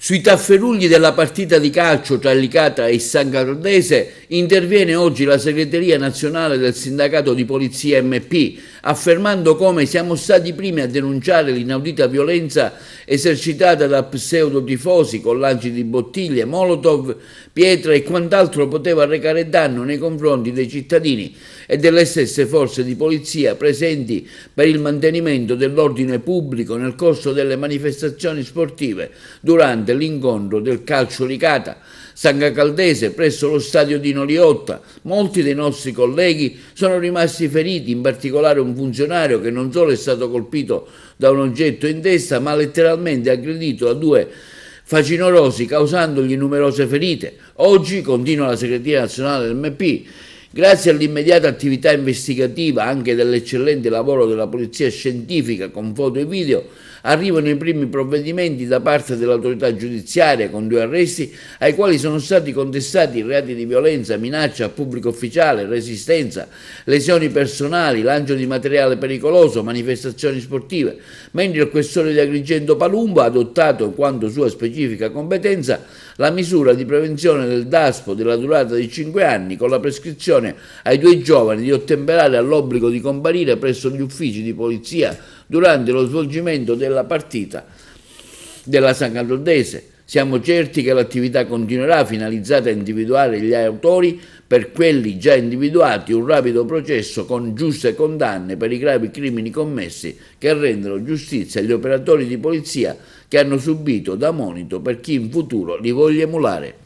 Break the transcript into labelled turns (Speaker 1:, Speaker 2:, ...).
Speaker 1: Sui tafferugli della partita di calcio tra Licata e il San Caldese interviene oggi la segreteria nazionale del sindacato di polizia MP, affermando come siamo stati i primi a denunciare l'inaudita violenza esercitata da pseudotifosi con lanci di bottiglie, molotov, pietre e quant'altro poteva arrecare danno nei confronti dei cittadini e delle stesse forze di polizia presenti per il mantenimento dell'ordine pubblico nel corso delle manifestazioni sportive durante l'incontro del calcio Licata San Caldese presso lo stadio di Noliotta. Molti dei nostri colleghi sono rimasti feriti, in particolare un funzionario che non solo è stato colpito da un oggetto in testa, ma letteralmente aggredito da due facinorosi, causandogli numerose ferite. Oggi, continua la segreteria nazionale del MP, grazie all'immediata attività investigativa, anche dell'eccellente lavoro della polizia scientifica con foto e video, arrivano i primi provvedimenti da parte dell'autorità giudiziaria con 2 arresti ai quali sono stati contestati reati di violenza, minaccia a pubblico ufficiale, resistenza, lesioni personali, lancio di materiale pericoloso, manifestazioni sportive, mentre il questore di Agrigento Palumbo ha adottato, in quanto sua specifica competenza, la misura di prevenzione del DASPO della durata di 5 anni con la prescrizione ai 2 giovani di ottemperare all'obbligo di comparire presso gli uffici di polizia durante lo svolgimento della partita della San Caldese. Siamo certi che l'attività continuerà, finalizzata a individuare gli autori, per quelli già individuati un rapido processo con giuste condanne per i gravi crimini commessi che rendono giustizia agli operatori di polizia che hanno subito da monito per chi in futuro li voglia emulare.